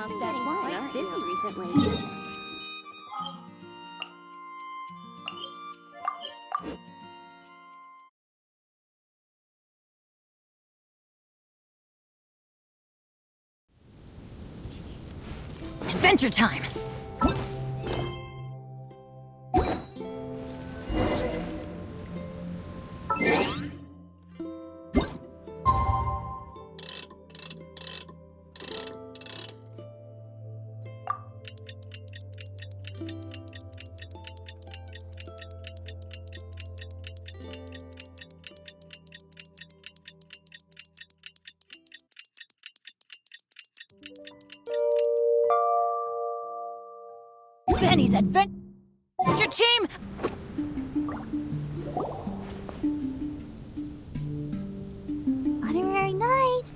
That's why I'm busy recently. Adventure time! Benny's adventure team! Honorary night.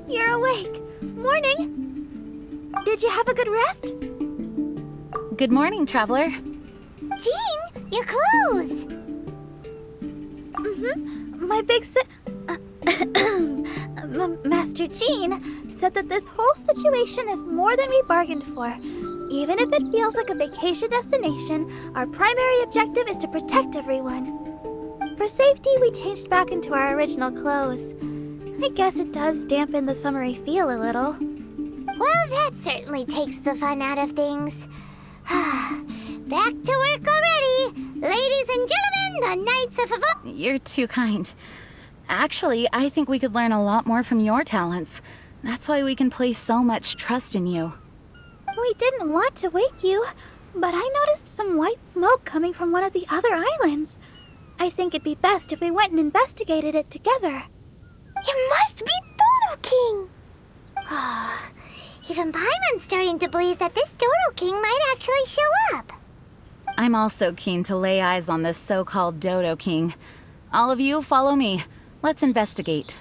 You're awake. Morning. Did you have a good rest? Good morning, traveler. Jean, your clothes. My big Master Jean said that this whole situation is more than we bargained for. Even if it feels like a vacation destination, our primary objective is to protect everyone. For safety, we changed back into our original clothes. I guess it does dampen the summery feel a little. Well, that certainly takes the fun out of things. Back to work already! Ladies and gentlemen, the Knights of You're too kind. Actually, I think we could learn a lot more from your talents. That's why we can place so much trust in you. We didn't want to wake you, but I noticed some white smoke coming from one of the other islands. I think it'd be best if we went and investigated it together. It must be Dodo King! Even Paimon's starting to believe that this Dodo King might actually show up. I'm also keen to lay eyes on this so-called Dodo King. All of you, follow me. Let's investigate.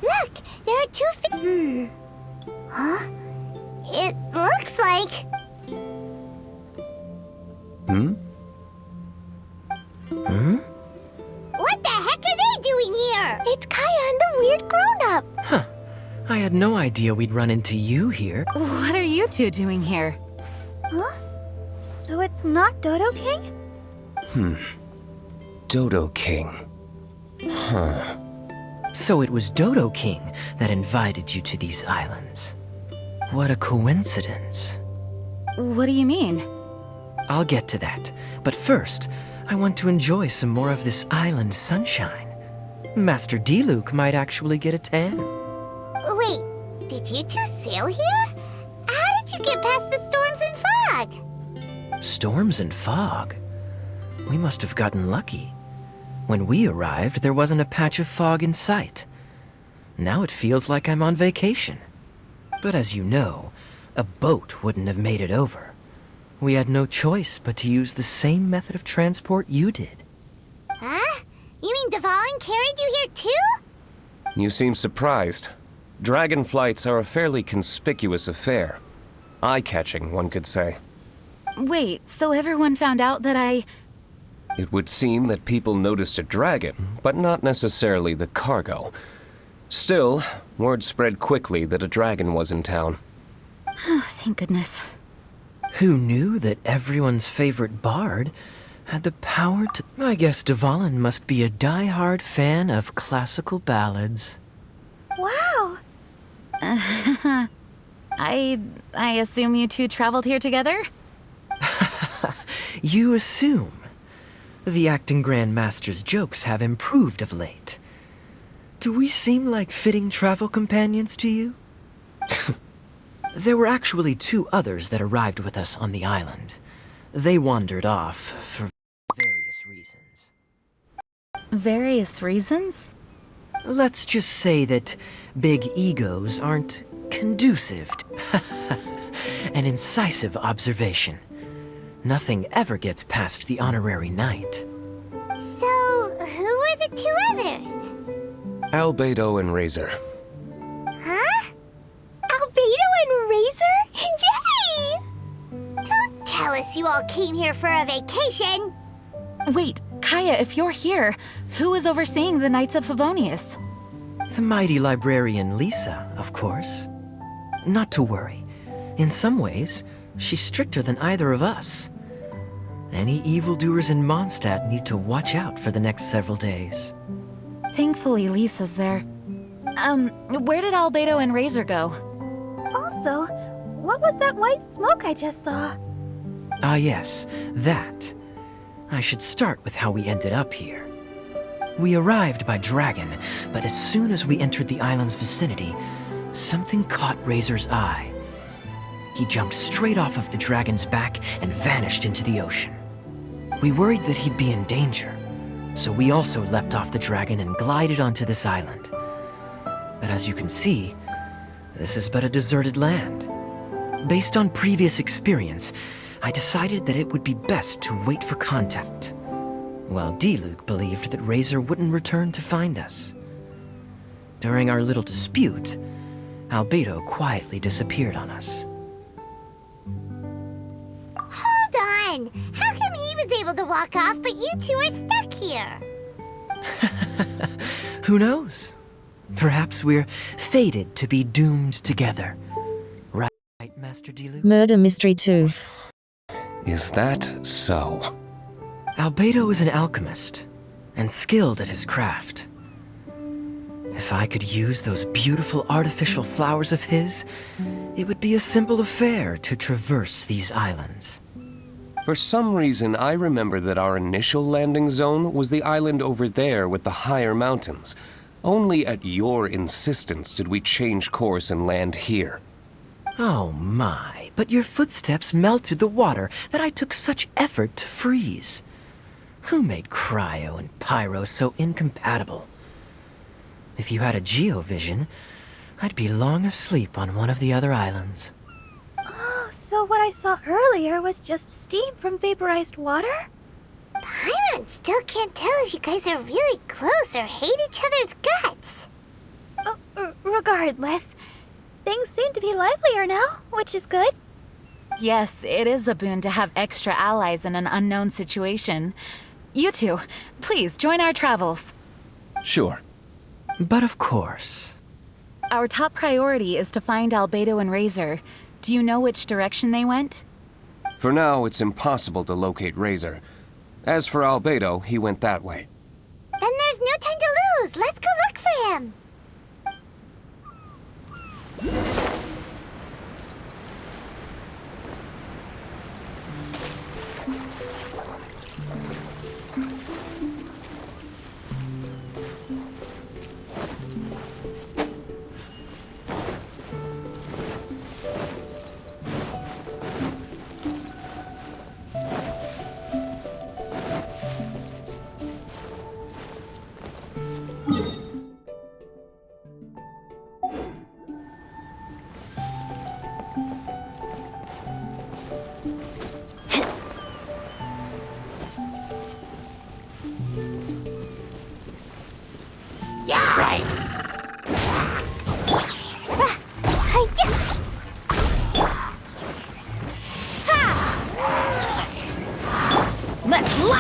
Look, there are two Huh? It looks like... What the heck are they doing here? It's Kaya and the weird grown-up. Huh. I had no idea we'd run into you here. What are you two doing here? Huh? So it's not Dodo King? Dodo King. Huh. So it was Dodo King that invited you to these islands. What a coincidence. What do you mean? I'll get to that, but first, I want to enjoy some more of this island sunshine. Master D-Luke might actually get a tan. Wait, did you two sail here? How did you get past the storms and fog? Storms and fog? We must have gotten lucky. When we arrived, there wasn't a patch of fog in sight. Now it feels like I'm on vacation. But as you know, a boat wouldn't have made it over. We had no choice but to use the same method of transport you did. Huh? mean Dvalin carried you here too? You seem surprised. Dragon flights are a fairly conspicuous affair. Eye-catching, one could say. Wait, so everyone found out that I... It would seem that people noticed a dragon, but not necessarily the cargo. Still, word spread quickly that a dragon was in town. Thank goodness. Who knew that everyone's favorite bard had the power to... I guess Dvalin must be a die-hard fan of classical ballads. Wow! I assume you two traveled here together? You assume. The acting grandmaster's jokes have improved of late. Do we seem like fitting travel companions to you? There were actually 2 others that arrived with us on the island. They wandered off for various reasons. Various reasons? Let's just say that big egos aren't conducive to an incisive observation. Nothing ever gets past the honorary knight. So, who were the 2 others? Albedo and Razor. Huh? Albedo and Razor? Yay! Don't tell us you all came here for a vacation. Wait, Kaya, if you're here, who is overseeing the Knights of Favonius? The mighty librarian Lisa, of course. Not to worry. In some ways, she's stricter than either of us. Any evildoers in Mondstadt need to watch out for the next several days. Thankfully, Lisa's there. Where did Albedo and Razor go? Also, what was that white smoke I just saw? Ah yes, that. I should start with how we ended up here. We arrived by dragon, but as soon as we entered the island's vicinity, something caught Razor's eye. He jumped straight off of the dragon's back and vanished into the ocean. We worried that he'd be in danger, so we also leapt off the dragon and glided onto this island. But as you can see, this is but a deserted land. Based on previous experience, I decided that it would be best to wait for contact, while Diluc believed that Razor wouldn't return to find us. During our little dispute, Albedo quietly disappeared on us. Hold on! How come he was able to walk off, but you 2 are stuck here? Who knows? Perhaps we're fated to be doomed together. Right, Master Diluc? Murder Mystery 2. Is that so? Albedo is an alchemist, and skilled at his craft. If I could use those beautiful artificial flowers of his, it would be a simple affair to traverse these islands. For some reason, I remember that our initial landing zone was the island over there with the higher mountains. Only at your insistence did we change course and land here. Oh my, but your footsteps melted the water that I took such effort to freeze. Who made cryo and pyro so incompatible? If you had a geovision, I'd be long asleep on one of the other islands. Oh, so what I saw earlier was just steam from vaporized water? Paimon still can't tell if you guys are really close or hate each other's guts. Regardless, things seem to be livelier now, which is good. Yes, it is a boon to have extra allies in an unknown situation. You two, please join our travels. Sure. But of course. Our top priority is to find Albedo and Razor. Do you know which direction they went? For now, it's impossible to locate Razor. As for Albedo, he went that way. Then there's no time to lose. Let's go look for him.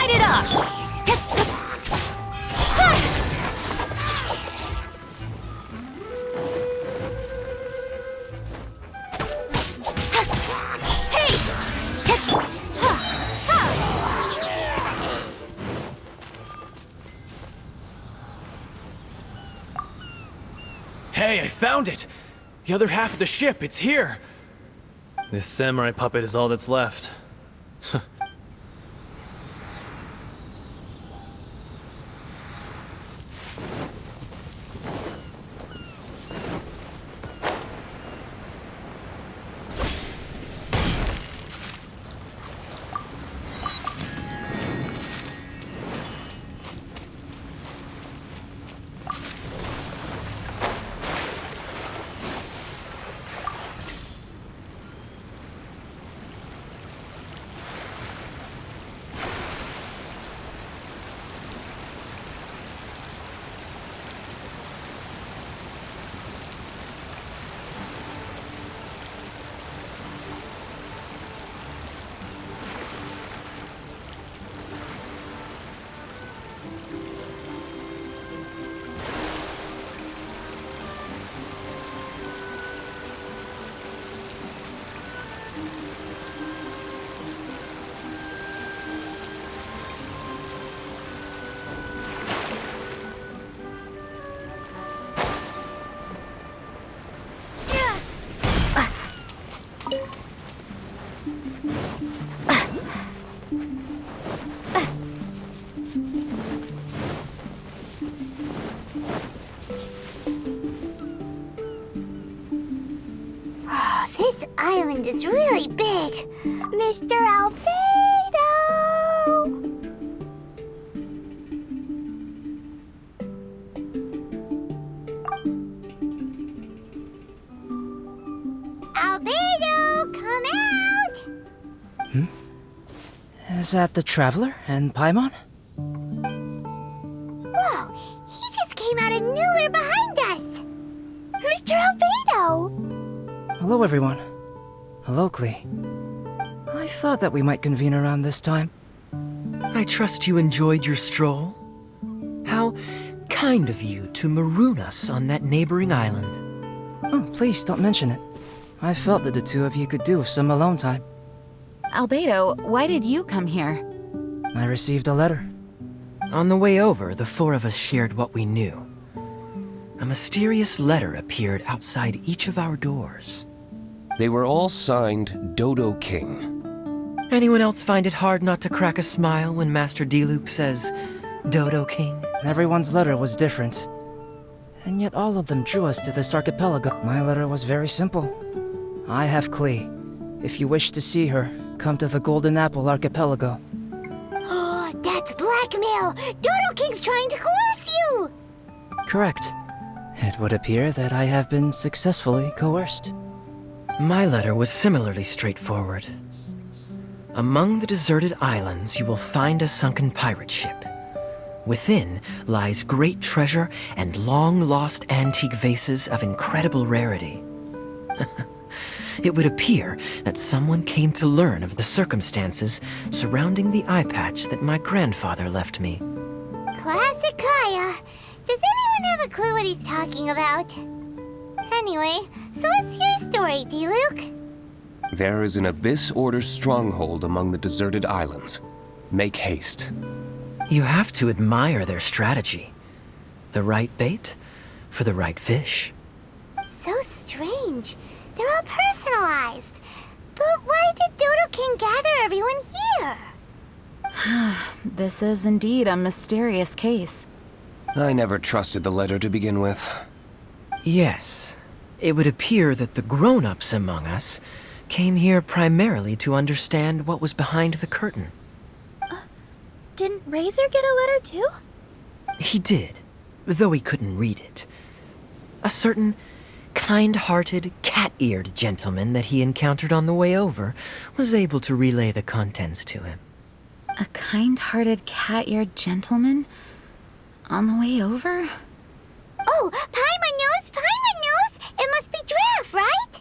Light it up! Hey, I found it! The other half of the ship, it's here! This samurai puppet is all that's left. This island is really big. Mr. Albedo! Albedo, come out! Is that the Traveler and Paimon? Whoa, he just came out of nowhere behind us. Mr. Albedo! Hello, everyone. Hello, Klee. I thought that we might convene around this time. I trust you enjoyed your stroll. How kind of you to maroon us on that neighboring island. Oh, please don't mention it. I felt that the two of you could do with some alone time. Albedo, why did you come here? I received a letter. On the way over, the four of us shared what we knew. A mysterious letter appeared outside each of our doors. They were all signed Dodo King. Anyone else find it hard not to crack a smile when Master Diluc says, Dodo King? Everyone's letter was different. And yet all of them drew us to this archipelago. My letter was very simple. I have Klee. If you wish to see her, come to the Golden Apple Archipelago. Oh, that's blackmail! Dodo King's trying to coerce you! Correct. It would appear that I have been successfully coerced. My letter was similarly straightforward. Among the deserted islands, you will find a sunken pirate ship. Within lies great treasure and long-lost antique vases of incredible rarity. It would appear that someone came to learn of the circumstances surrounding the eye patch that my grandfather left me. Classic Kaya. Does anyone have a clue what he's talking about? Anyway, so what's your story, Diluc? There is an Abyss Order stronghold among the deserted islands. Make haste. You have to admire their strategy. The right bait for the right fish. So strange. They're all personalized. But why did Dodo King gather everyone here? This is indeed a mysterious case. I never trusted the letter to begin with. Yes, it would appear that the grown-ups among us came here primarily to understand what was behind the curtain. Didn't Razor get a letter too? He did, though he couldn't read it. A certain kind-hearted, cat-eared gentleman that he encountered on the way over was able to relay the contents to him. A kind-hearted, cat-eared gentleman? On the way over? Oh, Paimon knows! Paimon knows! It must be Draff, right?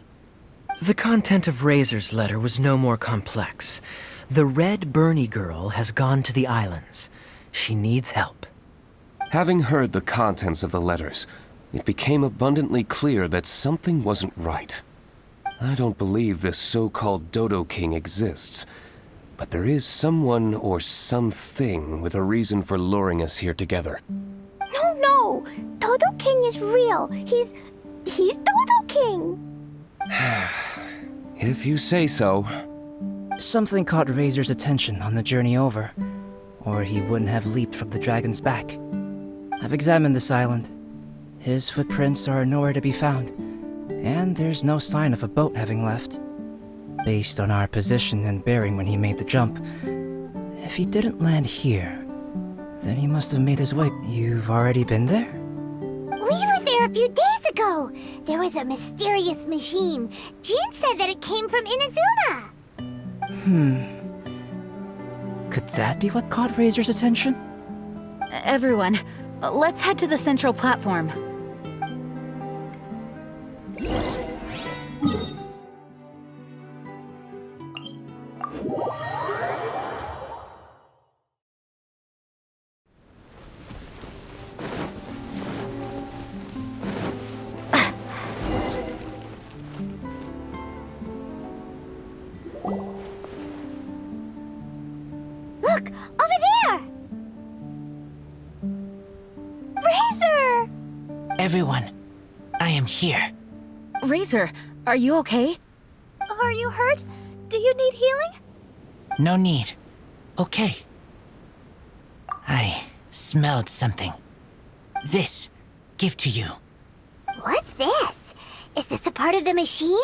The content of Razor's letter was no more complex, The Red Bernie girl has gone to the islands. She needs help. Having heard the contents of the letters, it became abundantly clear that something wasn't right. I don't believe this so-called Dodo King exists, but there is someone or something with a reason for luring us here together. No! Dodo King is real. He's Dodo King. If you say so. Something caught Razor's attention on the journey over, or he wouldn't have leaped from the dragon's back. I've examined this island. His footprints are nowhere to be found, and there's no sign of a boat having left. Based on our position and bearing when he made the jump, if he didn't land here, then he must have made his way. You've already been there? We were there a few days ago. There was a mysterious machine. Jean said that it came from Inazuma. Could that be what caught Razor's attention? Everyone, let's head to the central platform. Look, over there! Razor! Everyone, I am here. Razor, are you okay? Are you hurt? Do you need healing? No need. Okay. I smelled something. This, give to you. What's this? Is this a part of the machine?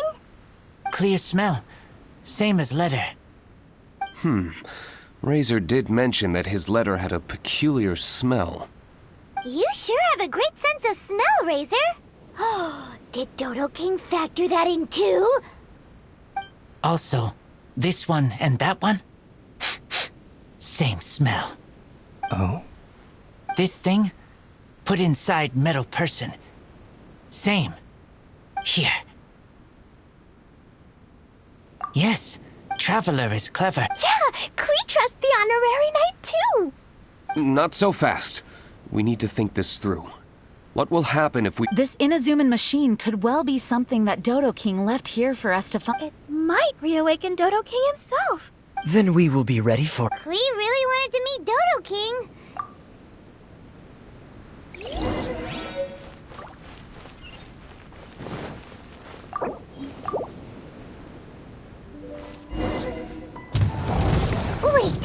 Clear smell. Same as letter. Razor did mention that his letter had a peculiar smell. You sure have a great sense of smell, Razor. Oh, did Dodo King factor that in too? Also, this one and that one? Same smell. Oh? This thing? Put inside metal person. Same. Here. Yes, Traveler is clever. Yeah, Klee trusts the honorary knight too. Not so fast. We need to think this through. What will happen if we... This Inazuman machine could well be something that Dodo King left here for us to find. It might reawaken Dodo King himself. Then we will be ready for... Klee really wanted to meet Dodo King. Wait,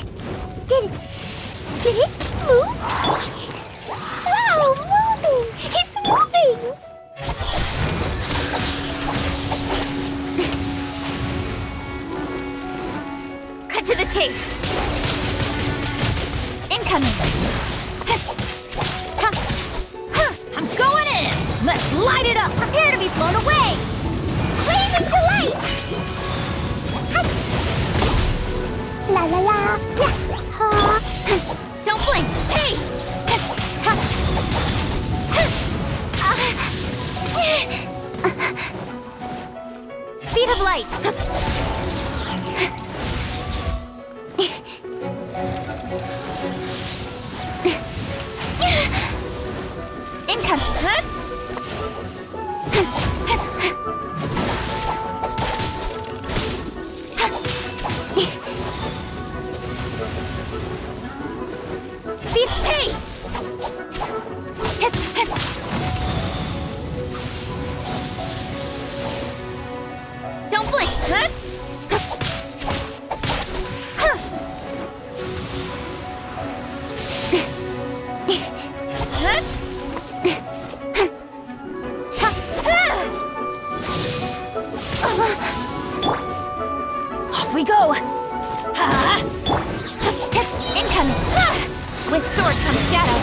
did it move? Wow, moving! It's moving! Cut to the chase. Incoming. I'm going in! Let's light it up! Prepare to be blown away. Blazing delight! La la la! Yeah! Don't blink. Hey! Speed of light. Incoming. Speed. Hey! Don't blink. Off we go! Incoming. With sword comes shadow.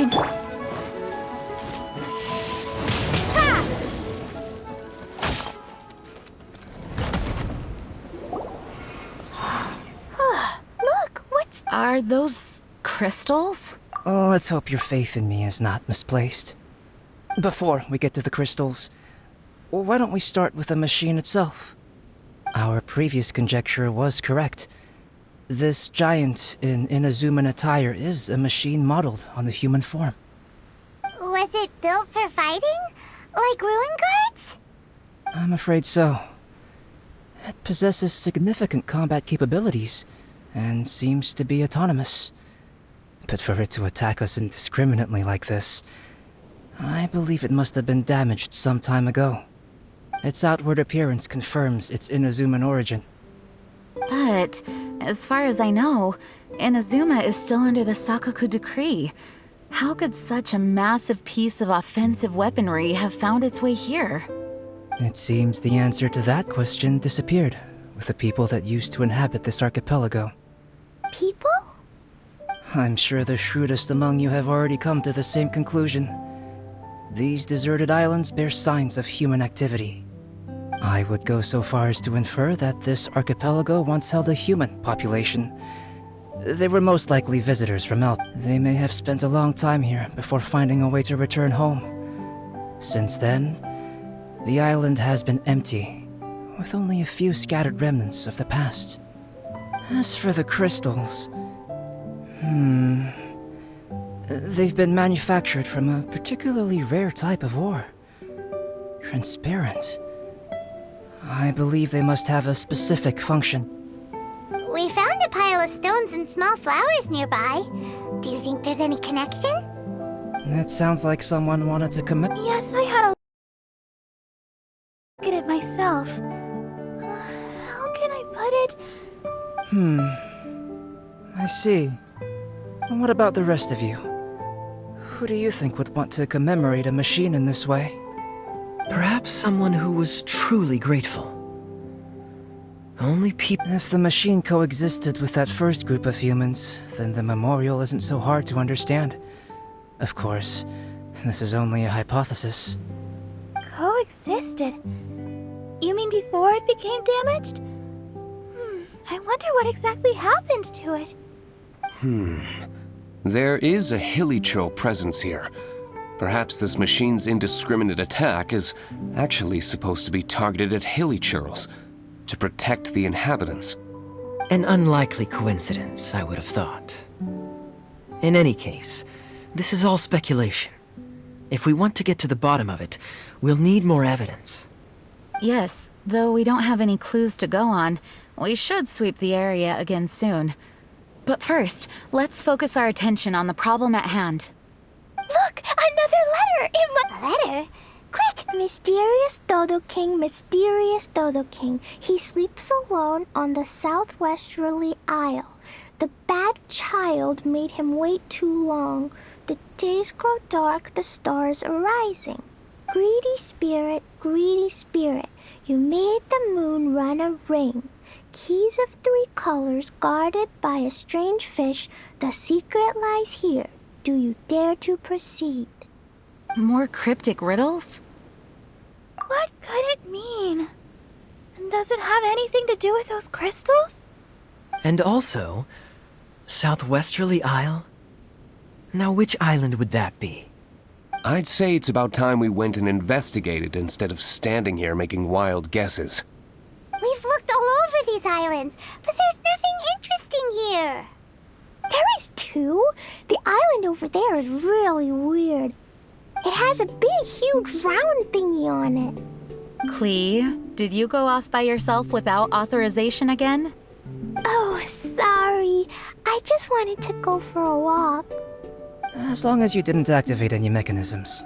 time. Look, what's... Are those crystals? Oh, let's hope your faith in me is not misplaced. Before we get to the crystals, why don't we start with the machine itself? Our previous conjecture was correct. This giant in Inazuman attire is a machine modeled on the human form. Was it built for fighting? Like ruin guards? I'm afraid so. It possesses significant combat capabilities, and seems to be autonomous. But for it to attack us indiscriminately like this, I believe it must have been damaged some time ago. Its outward appearance confirms its Inazuman origin. But, as far as I know, Inazuma is still under the Sakaku decree. How could such a massive piece of offensive weaponry have found its way here? It seems the answer to that question disappeared with the people that used to inhabit this archipelago. people? I'm sure the shrewdest among you have already come to the same conclusion. These deserted islands bear signs of human activity. I would go so far as to infer that this archipelago once held a human population. They were most likely visitors from out. They may have spent a long time here before finding a way to return home. Since then, the island has been empty, with only a few scattered remnants of the past. As for the crystals, they've been manufactured from a particularly rare type of ore. Transparent. I believe they must have a specific function. We found a pile of stones and small flowers nearby. Do you think there's any connection? It sounds like someone wanted to commit. Yes, I had a look at it myself. How can I put it? I see. And what about the rest of you? Who do you think would want to commemorate a machine in this way? Perhaps someone who was truly grateful. Only people. If the machine coexisted with that first group of humans, then the memorial isn't so hard to understand. Of course, this is only a hypothesis. Coexisted? You mean before it became damaged? I wonder what exactly happened to it. There is a Hilicho presence here. Perhaps this machine's indiscriminate attack is actually supposed to be targeted at Hilichurls to protect the inhabitants. An unlikely coincidence, I would have thought. In any case, this is all speculation. If we want to get to the bottom of it, we'll need more evidence. Yes, though we don't have any clues to go on, we should sweep the area again soon. But first, let's focus our attention on the problem at hand. Look! Another letter in my... A letter? Quick! Mysterious Dodo King, mysterious Dodo King. He sleeps alone on the southwesterly isle. The bad child made him wait too long. The days grow dark, the stars are rising. Greedy spirit, you made the moon run a ring. Keys of 3 colors guarded by a strange fish. The secret lies here. Do you dare to proceed? More cryptic riddles? What could it mean? And does it have anything to do with those crystals? And also, Southwesterly Isle? Now which island would that be? I'd say it's about time we went and investigated instead of standing here making wild guesses. We've looked all over these islands, but there's nothing interesting here. There is too. The island over there is really weird. It has a big, huge round thingy on it. Klee, did you go off by yourself without authorization again? Oh, sorry. I just wanted to go for a walk. As long as you didn't activate any mechanisms.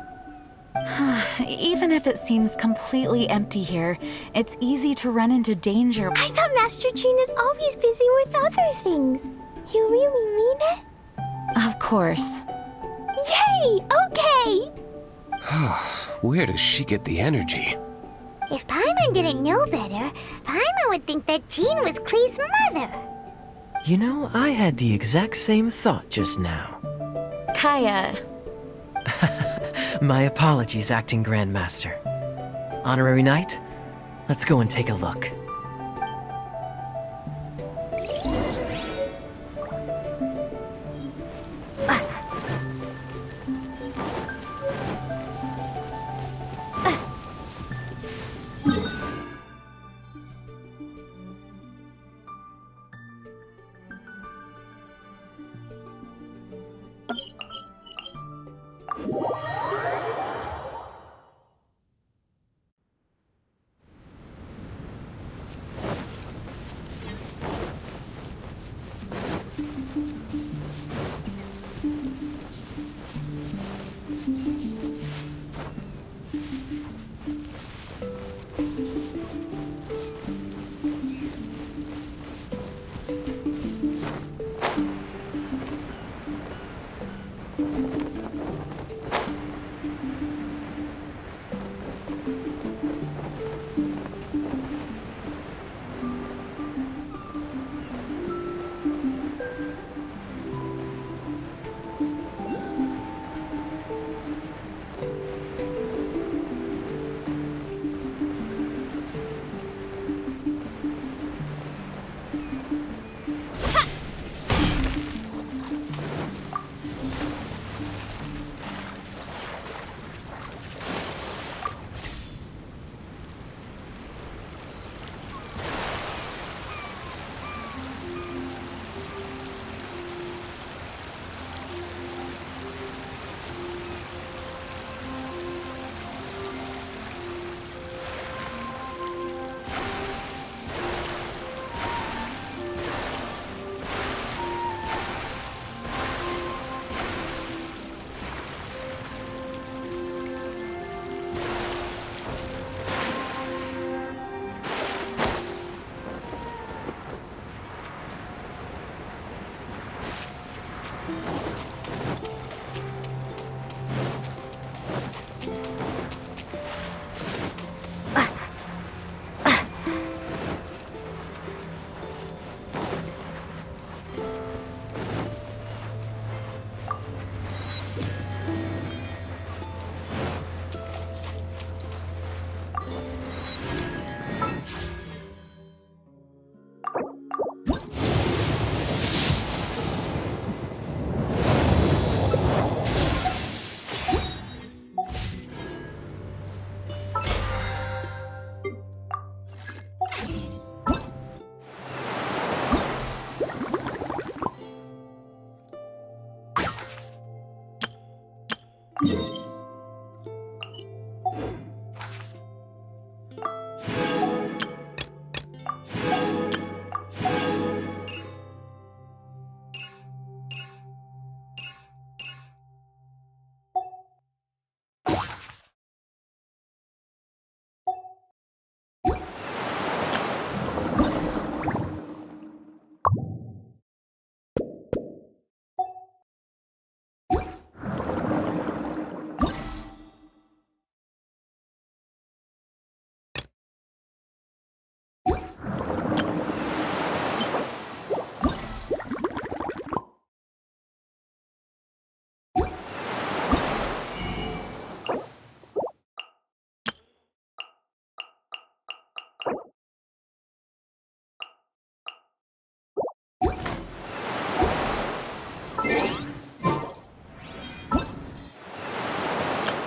Even if it seems completely empty here, it's easy to run into danger. I thought Master Jean is always busy with other things. You really mean it? Of course. Yay! Okay! Where does she get the energy? If Paimon didn't know better, Paimon would think that Jean was Klee's mother. You know, I had the exact same thought just now. Kaya, My apologies, Acting Grandmaster. Honorary Knight, let's go and take a look.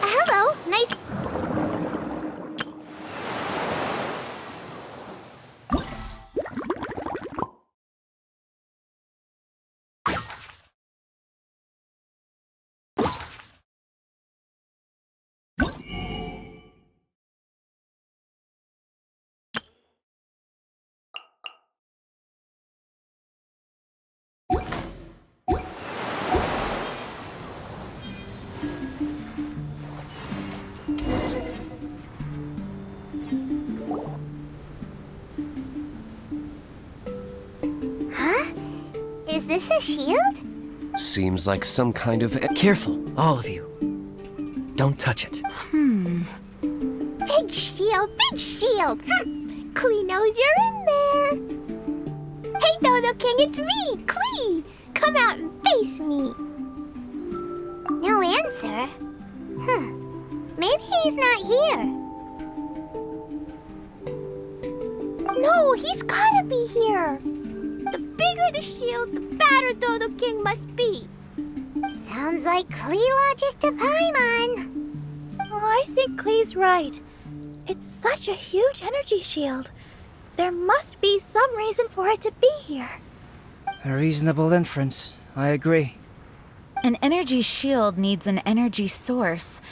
Hello, nice. Is this a shield? Seems like some kind of... Careful, all of you. Don't touch it. Big shield, big shield. Klee knows you're in there. Hey, Dodo King, it's me, Klee. Come out and face me. No answer? Maybe he's not here. No, he's gotta be here. The bigger the shield, the badder Dodo King must be. Sounds like Klee logic to Paimon. Oh, I think Klee's right. It's such a huge energy shield. There must be some reason for it to be here. A reasonable inference. I agree. An energy shield needs an energy source.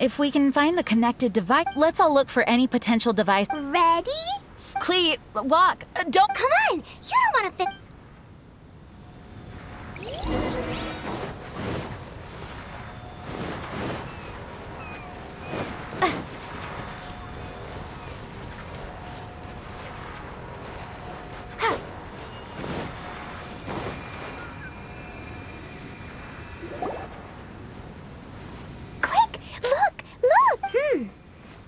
If we can find the connected device, let's all look for any potential device. Ready? Clee, walk. Don't Come on! You don't want to fit. Quick, look!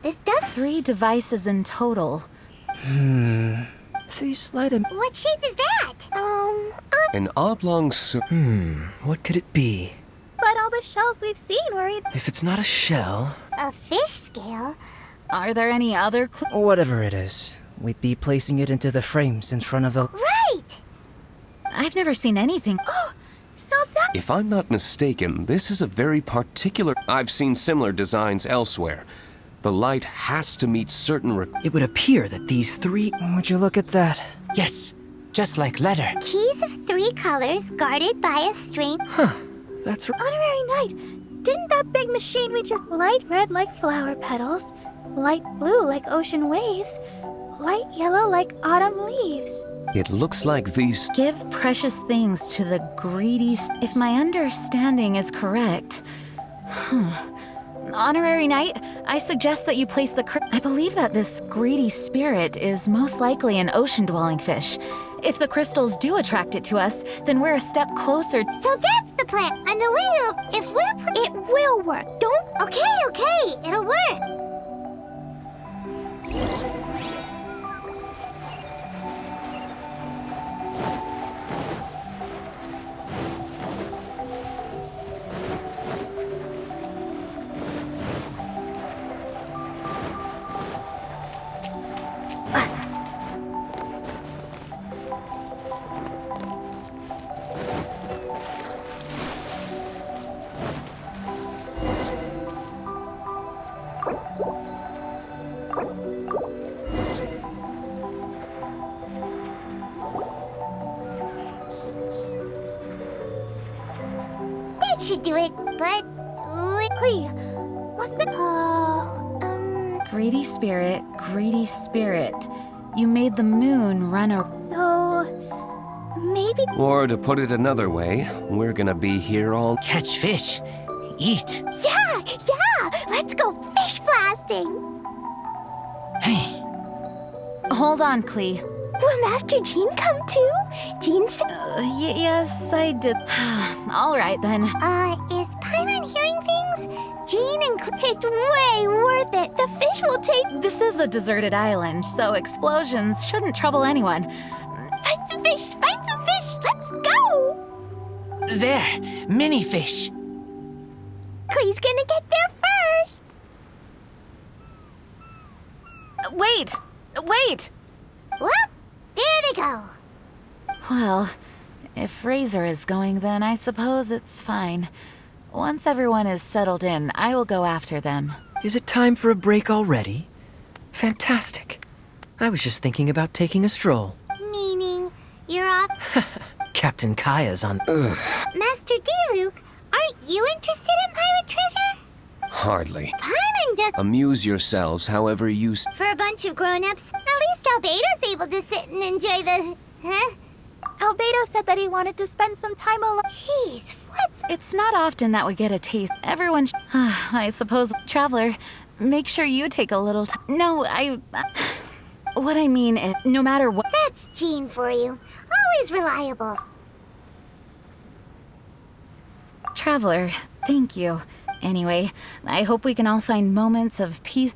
This does. 3 devices in total. These light em- What shape is that? An oblong What could it be? But all the shells we've seen were either. If it's not a shell, A fish scale? Are there any other Whatever it is, we'd be placing it into the frames in front of the... Right! I've never seen anything. So that. If I'm not mistaken, this is a very particular... I've seen similar designs elsewhere. The light has to meet certain it would appear that these 3... Would you look at that? Yes, just like letter. Keys of 3 colors guarded by a string. That's Honorary Knight, didn't that big machine we just. Light red like flower petals, light blue like ocean waves, light yellow like autumn leaves. It looks like these... Give precious things to the greedy... If my understanding is correct... Honorary Knight, I suggest that you place the... I believe that this greedy spirit is most likely an ocean-dwelling fish. If the crystals do attract it to us, then we're a step closer... So that's the plan. On the way up, if we're... It will work. Don't. Okay, it'll work. That should do it, but... Klee, what's the. Greedy spirit. You made the moon run a... So. Maybe. Or to put it another way, we're gonna be here all... Catch fish. Eat. Yeah! Let's go fish blasting! Hey, Hold on, Clee. Will Master Jean come too? Jean said. Yes, I did. All right, then. Is Paimon hearing things? Jean and It's way worth it. The fish will take. This is a deserted island, so explosions shouldn't trouble anyone. Find some fish! Let's go! there. Mini fish. Klee's gonna get there first! Wait! Well, there they go. Well, if Razor is going, then I suppose it's fine. Once everyone is settled in, I will go after them. Is it time for a break already? Fantastic. I was just thinking about taking a stroll. Meaning, you're off. Captain Kaya's on... Master D-Luke, aren't you interested in pirate treasure? Hardly. Paimon does. Amuse yourselves however you... For a bunch of grown-ups, at least Albedo's able to sit and enjoy the... Huh? Albedo said that he wanted to spend some time alone. Jeez, what's... It's not often that we get a taste. Everyone... I suppose... Traveler, make sure you take a little time. No, what I mean is, no matter what... That's Jean for you. Always reliable. Traveler, thank you. Anyway, I hope we can all find moments of peace.